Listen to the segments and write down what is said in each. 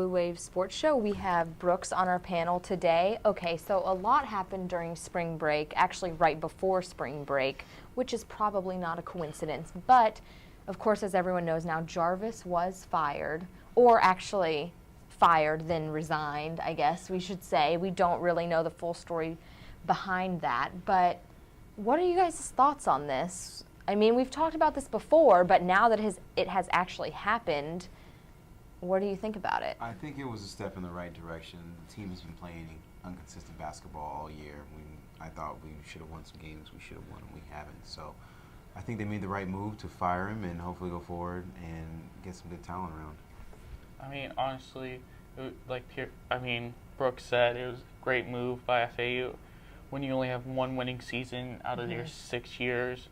Blue Wave Sports Show. We have Brooks on our panel today. Okay, so a lot happened during spring break, actually right before spring break, which is probably not a coincidence. But, of course, as everyone knows now, Jarvis was fired, or actually fired, then resigned, I guess we should say. We don't really know the full story behind that. But what are you guys' thoughts on this? I mean, we've talked about this before, but now that it has actually happened, what do you think about it? I think it was a step in the right direction. The team has been playing inconsistent basketball all year. I thought we should have won some games. We should have won, and we haven't. So I think they made the right move to fire him and hopefully go forward and get some good talent around. I mean, honestly, Brooks said, it was a great move by FAU. When you only have one winning season out of your 6 years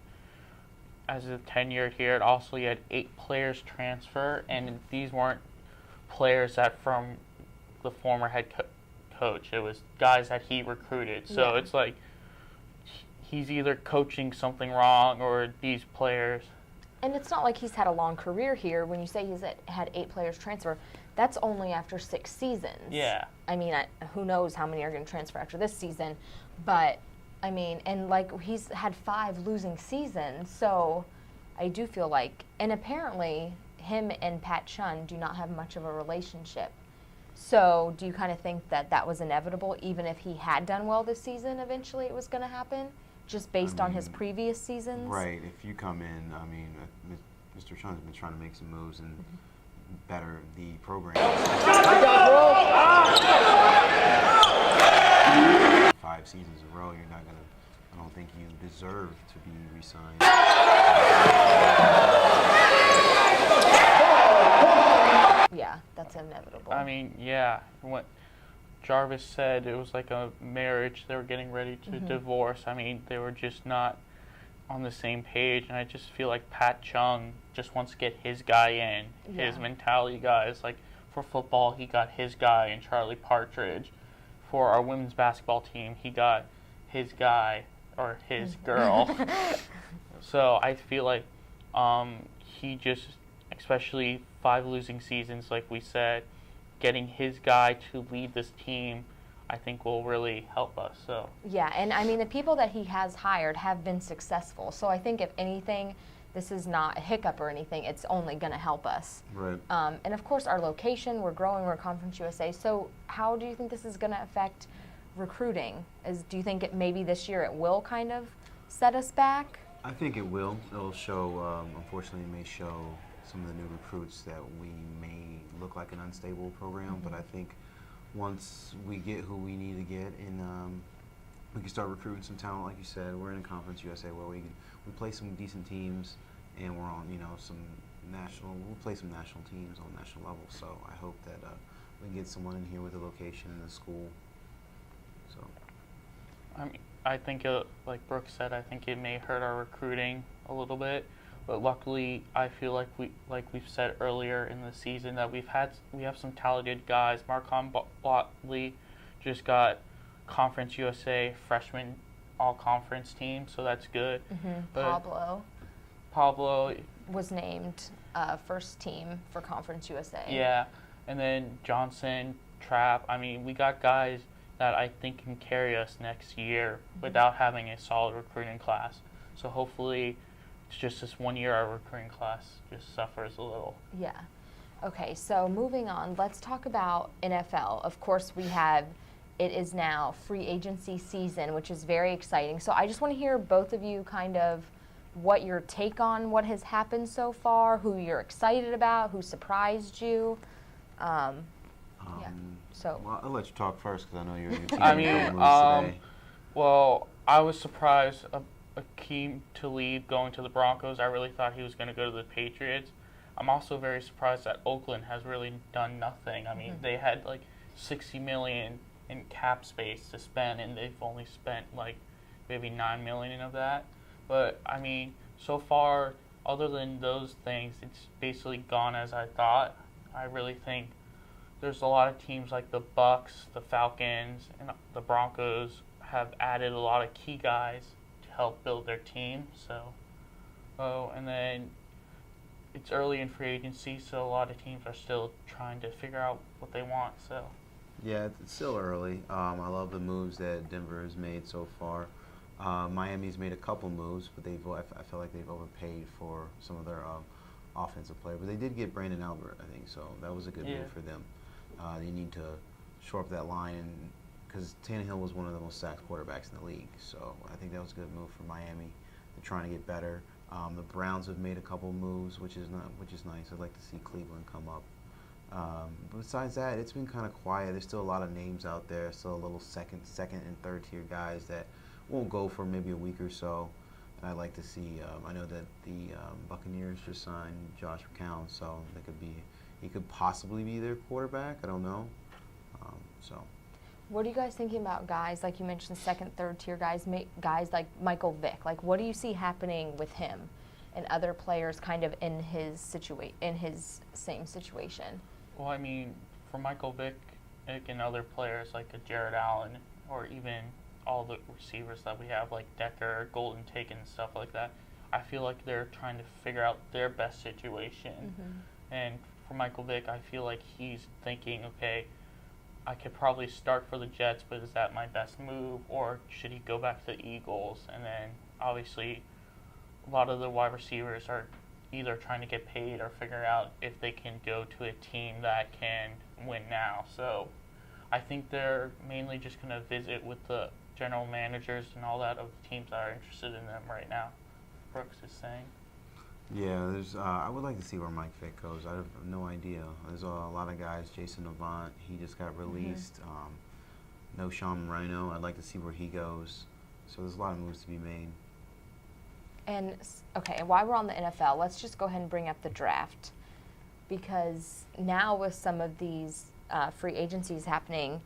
as a tenure here, and also you had 8 players transfer, and these weren't players that from the former head coach. It was guys that he recruited. So it's like he's either coaching something wrong or these players. And it's not like he's had a long career here. When you say he's had 8 players transfer, that's only after 6 seasons. Yeah. I mean, who knows how many are going to transfer after this season. But, I mean, and like he's had 5 losing seasons. So I do feel like, and apparently him and Pat Chun do not have much of a relationship. So do you kind of think that that was inevitable, even if he had done well this season, eventually it was going to happen? Just based on his previous seasons? Right. If you come in, Mr. Chun's been trying to make some moves and better the program. 5 seasons in a row, you're not going to, I don't think you deserve to be re-signed. Yeah, that's inevitable. I mean, yeah. What Jarvis said, it was like a marriage. They were getting ready to divorce. I mean, they were just not on the same page. And I just feel like Pat Chung just wants to get his guy in, his mentality guys. Like for football, he got his guy in Charlie Partridge. For our women's basketball team, he got his guy or his girl. So I feel like he just, especially 5 losing seasons, like we said, getting his guy to lead this team, I think will really help us. So yeah, and I mean the people that he has hired have been successful. So I think if anything, this is not a hiccup or anything. It's only going to help us. Right. And of course, our location, we're growing. We're Conference USA. So how do you think this is going to affect recruiting? Do you think maybe this year it will kind of set us back? I think it will. It'll show, unfortunately, it may show some of the new recruits that we may look like an unstable program, but I think once we get who we need to get and we can start recruiting some talent, like you said, we're in a Conference USA where we play some decent teams and we're on, we'll play some national teams on national level. So I hope that we can get someone in here with a location in the school. So I mean, I think, like Brooks said, I think it may hurt our recruiting a little bit. But luckily, I feel like we've said earlier in the season that we have some talented guys. Marcon Botley just got Conference USA freshman all-conference team, so that's good. Pablo was named first team for Conference USA. Yeah, and then Johnson, Trapp. I mean, we got guys that I think can carry us next year without having a solid recruiting class. So hopefully it's just this 1 year our recruiting class just suffers a little. Yeah. Okay, so moving on, let's talk about NFL. Of course, it is now free agency season, which is very exciting. So I just want to hear both of you kind of what your take on what has happened so far, who you're excited about, who surprised you. Well, I'll let you talk first because I know you're your team. I mean, today. Well, I was surprised Akeem Talib going to the Broncos. I really thought he was going to go to the Patriots. I'm also very surprised that Oakland has really done nothing. I mean, they had like $60 million in cap space to spend, and they've only spent like maybe $9 million of that. But I mean, so far, other than those things, it's basically gone as I thought. I really think there's a lot of teams like the Bucks, the Falcons, and the Broncos have added a lot of key guys to help build their team. So, and then it's early in free agency, so a lot of teams are still trying to figure out what they want. So Yeah, it's still early. I love the moves that Denver has made so far. Miami's made a couple moves, but I feel like they've overpaid for some of their offensive player. But they did get Brandon Albert, I think, so that was a good move for them. They need to shore up that line, because Tannehill was one of the most sacked quarterbacks in the league. So I think that was a good move for Miami. They're trying to get better. The Browns have made a couple moves, which is nice. I'd like to see Cleveland come up. But besides that, it's been kind of quiet. There's still a lot of names out there. Still a little second and third tier guys that won't go for maybe a week or so. And I'd like to see. I know that the Buccaneers just signed Josh McCown, so he could possibly be their quarterback. I don't know. So. What are you guys thinking about guys like you mentioned, second, third tier guys, guys like Michael Vick? Like, what do you see happening with him and other players kind of in his same situation? Well, I mean, for Michael Vick and other players like a Jared Allen, or even all the receivers that we have like Decker, Golden Tate, and stuff like that, I feel like they're trying to figure out their best situation. And for Michael Vick, I feel like he's thinking, okay, I could probably start for the Jets, but is that my best move, or should he go back to the Eagles? And then obviously a lot of the wide receivers are either trying to get paid or figure out if they can go to a team that can win now. So I think they're mainly just going to visit with the general managers and all that of the teams that are interested in them right now, Brooks is saying. Yeah, I would like to see where Mike Vick goes. I have no idea. There's a lot of guys. Jason Avant, he just got released. No Sean Rhino. I'd like to see where he goes. So there's a lot of moves to be made. And, okay, and while we're on the NFL, let's just go ahead and bring up the draft. Because now with some of these free agencies happening,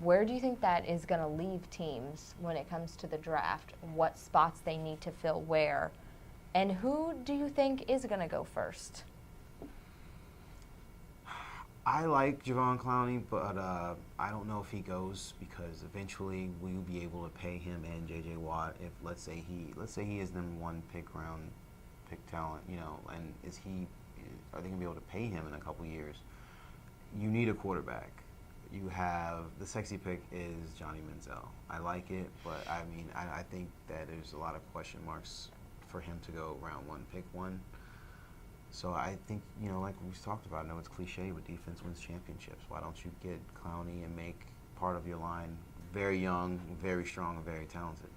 where do you think that is going to leave teams when it comes to the draft? What spots they need to fill where? And who do you think is going to go first? I like Javon Clowney, but I don't know if he goes, because eventually we'll be able to pay him and J.J. Watt if let's say he is #1 pick talent, and are they going to be able to pay him in a couple years? You need a quarterback. You have the sexy pick is Johnny Manziel. I like it, but I mean I think that there's a lot of question marks for him to go round 1, pick 1. So I think, like we've talked about, I know it's cliche, but defense wins championships. Why don't you get Clowney and make part of your line very young, very strong, and very talented?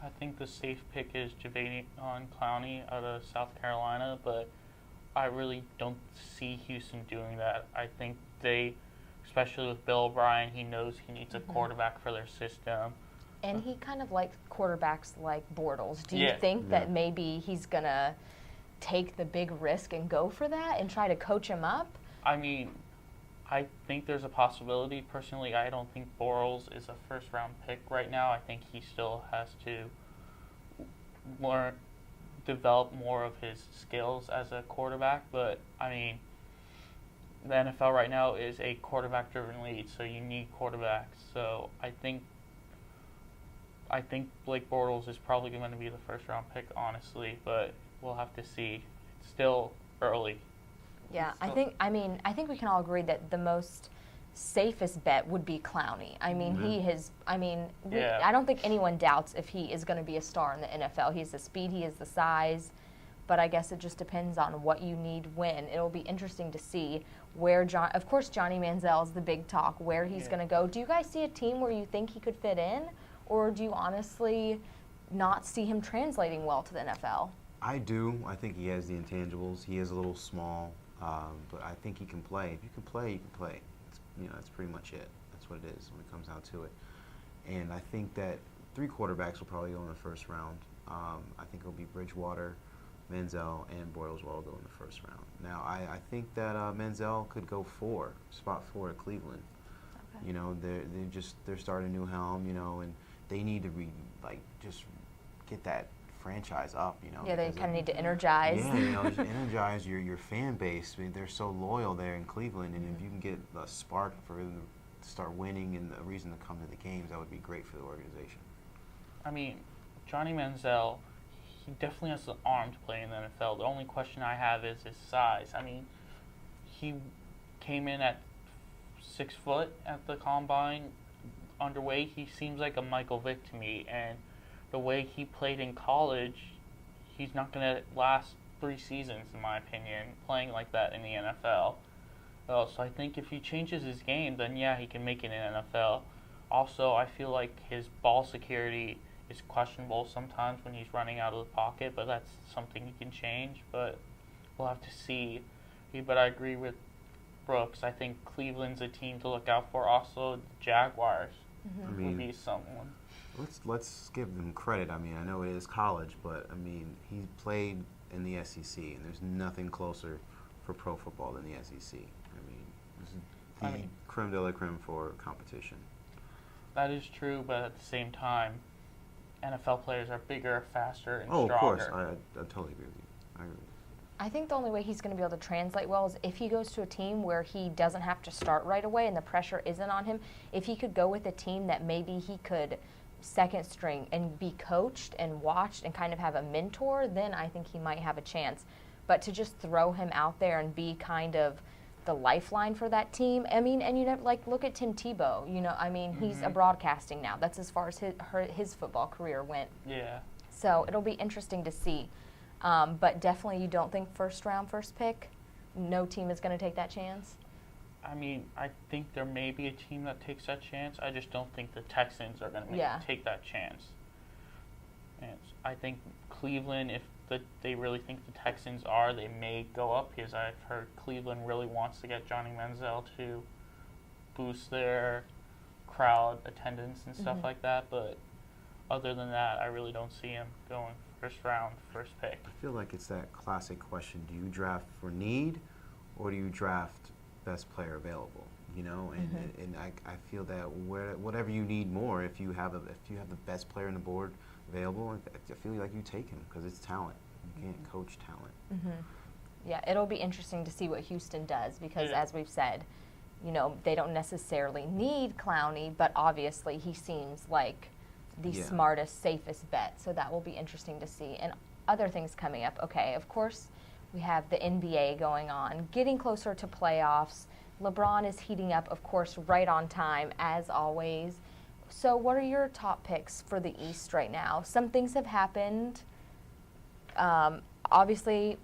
I think the safe pick is Javon Clowney out of South Carolina, but I really don't see Houston doing that. I think they, especially with Bill O'Brien, he knows he needs a quarterback for their system. And he kind of likes quarterbacks like Bortles. Do you think that maybe he's going to take the big risk and go for that and try to coach him up? I mean, I think there's a possibility. Personally, I don't think Bortles is a first-round pick right now. I think he still has to develop more of his skills as a quarterback. But, I mean, the NFL right now is a quarterback-driven league, so you need quarterbacks. So I think Blake Bortles is probably going to be the first-round pick, honestly, but we'll have to see. It's still early. Yeah, I think we can all agree that the most safest bet would be Clowney. I mean, I don't think anyone doubts if he is going to be a star in the NFL. He has the speed, he has the size, but I guess it just depends on what you need when. It'll be interesting to see where of course, Johnny Manziel is the big talk, where he's going to go. Do you guys see a team where you think he could fit in, or do you honestly not see him translating well to the NFL? I do. I think he has the intangibles. He is a little small, but I think he can play. If you can play, you can play. That's pretty much it. That's what it is when it comes down to it. And I think that 3 quarterbacks will probably go in the first round. I think it'll be Bridgewater, Manziel, and Bortles will all go in the first round. Now, I think that Manziel could go spot 4 at Cleveland. Okay. They're starting a new helm, and they need to just get that franchise up, Yeah, they kind of need to energize. Yeah, just energize your fan base. I mean, they're so loyal there in Cleveland, and if you can get a spark for them to start winning and a reason to come to the games, that would be great for the organization. I mean, Johnny Manziel, he definitely has the arm to play in the NFL. The only question I have is his size. I mean, he came in at 6 foot at the combine, underweight. He seems like a Michael Vick to me, and the way he played in college, he's not going to last 3 seasons, in my opinion, playing like that in the NFL. So I think if he changes his game, then yeah, he can make it in NFL. Also, I feel like his ball security is questionable sometimes when he's running out of the pocket, but that's something he can change. But we'll have to see. But I agree with Brooks. I think Cleveland's a team to look out for. Also, the Jaguars would be someone. Let's give them credit. I mean, I know it is college, but I mean, he played in the SEC, and there's nothing closer for pro football than the SEC. I mean, this is the creme de la creme for competition. That is true, but at the same time, NFL players are bigger, faster, and stronger. Oh, of course. I totally agree with you. I agree. I think the only way he's going to be able to translate well is if he goes to a team where he doesn't have to start right away and the pressure isn't on him. If he could go with a team that maybe he could second string and be coached and watched and kind of have a mentor, then I think he might have a chance. But to just throw him out there and be kind of the lifeline for that team, I mean, and you know, like, look at Tim Tebow. You know, I mean, he's a broadcasting now. That's as far as his football career went. Yeah. So it'll be interesting to see. But definitely, you don't think first round, first pick? No team is going to take that chance? I mean, I think there may be a team that takes that chance. I just don't think the Texans are going to take that chance. And I think Cleveland, if they really think the Texans are, they may go up, because I've heard Cleveland really wants to get Johnny Manziel to boost their crowd attendance and stuff like that. But other than that, I really don't see him going first round, first pick. I feel like it's that classic question: do you draft for need, or do you draft best player available? You know, and I feel that whatever you need more, if you have the best player on the board available, I feel like you take him, because it's talent. You can't coach talent. Yeah, it'll be interesting to see what Houston does, because as we've said, you know, they don't necessarily need Clowney, but obviously he seems like the smartest, safest bet. So that will be interesting to see. And other things coming up. Okay, of course, we have the NBA going on, getting closer to playoffs. LeBron is heating up, of course, right on time, as always. So what are your top picks for the East right now? Some things have happened. Obviously,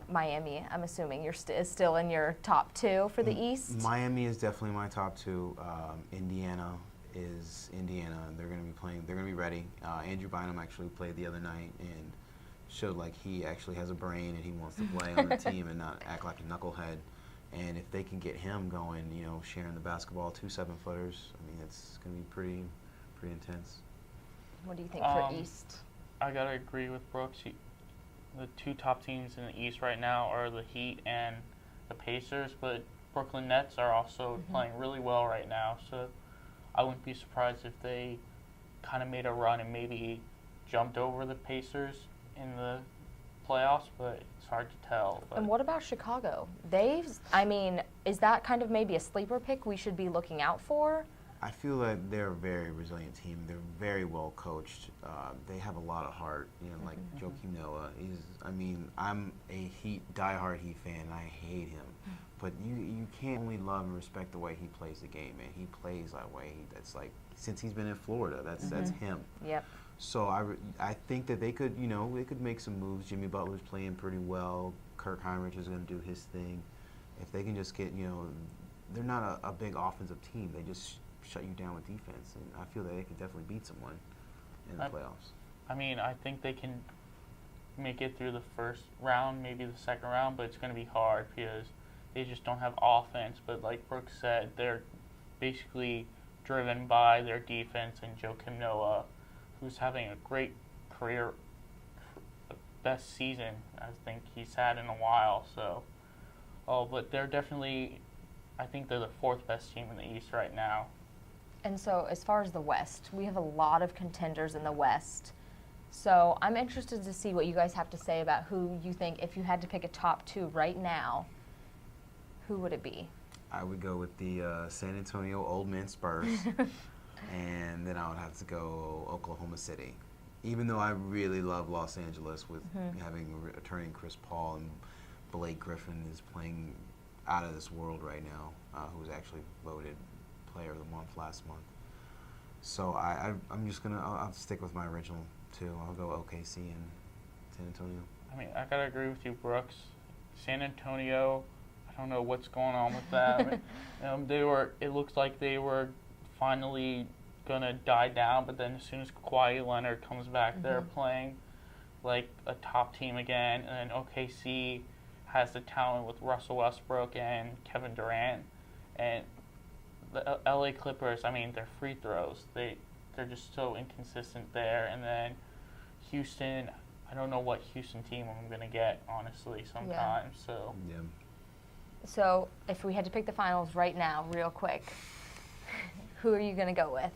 Miami, I'm assuming is still in your top 2 for the East? Miami is definitely my top 2. Indiana is Indiana. They're going to be playing. They're going to be ready. Andrew Bynum actually played the other night and showed like he actually has a brain and he wants to play on the team and not act like a knucklehead. And if they can get him going, you know, sharing the basketball, 2 7-footers, I mean, it's going to be pretty intense. What do you think for East? I got to agree with Brooks. The 2 top teams in the East right now are the Heat and the Pacers, but Brooklyn Nets are also playing really well right now. So I wouldn't be surprised if they kind of made a run and maybe jumped over the Pacers in the playoffs, but it's hard to tell. But. And what about Chicago? Is that kind of maybe a sleeper pick we should be looking out for? I feel like they're a very resilient team. They're very well coached. They have a lot of heart. You know, like Joakim Noah. I'm a diehard Heat fan. And I hate him, but you can't only love and respect the way he plays the game. Man, he plays that way. That's like since he's been in Florida. That's him. Yep. So I think that they could make some moves. Jimmy Butler's playing pretty well. Kirk Heinrich is going to do his thing. If they can just get, they're not a big offensive team. They just shut you down with defense, and I feel that they could definitely beat someone in the playoffs. I mean, I think they can make it through the first round, maybe the second round, but it's going to be hard because they just don't have offense. But like Brooks said, they're basically driven by their defense and Joakim Noah, who's having a great career, the best season I think he's had in a while. So, but they're definitely, I think they're the 4th best team in the East right now. And so as far as the West, we have a lot of contenders in the West. So I'm interested to see what you guys have to say about who you think, if you had to pick a top 2 right now, who would it be? I would go with the San Antonio Old Men Spurs, and then I would have to go Oklahoma City. even though I really love Los Angeles with having returning Chris Paul, and Blake Griffin is playing out of this world right now, who was actually voted Player of the Month last month. So I'm just gonna I'll stick with my original two. I'll go OKC and San Antonio. I mean, I gotta agree with you, Brooks. San Antonio, I don't know what's going on with them. It looks like they were finally gonna die down, but then as soon as Kawhi Leonard comes back, they're playing like a top team again. And then OKC has the talent with Russell Westbrook and Kevin Durant, and the LA Clippers. I mean, their free throws, they're just so inconsistent there. And then Houston, I don't know what Houston team I'm gonna get, honestly, sometimes. So Yeah. So if we had to pick the finals right now, real quick, who are you going to go with?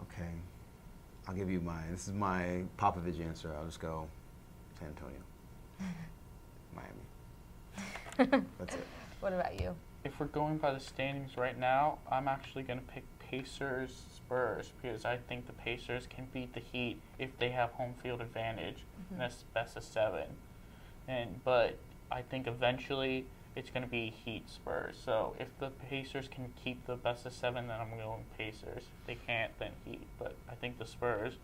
Okay, I'll give you mine. This is my Popovich answer. I'll just go San Antonio, Miami. That's it. What about you? if we're going by the standings right now, I'm actually going to pick Pacers Spurs because I think the Pacers can beat the Heat if they have home field advantage. And that's best of 7. But I think eventually it's going to be Heat Spurs. So if the Pacers can keep the best of 7, then I'm going Pacers. If they can't, then Heat. But I think the Spurs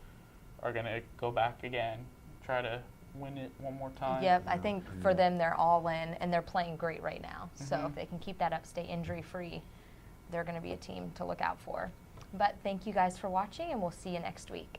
are going to go back again, try to win it one more time. Yep, I think for them they're all in, and they're playing great right now. So if they can keep that up, stay injury-free, they're going to be a team to look out for. But thank you guys for watching, and we'll see you next week.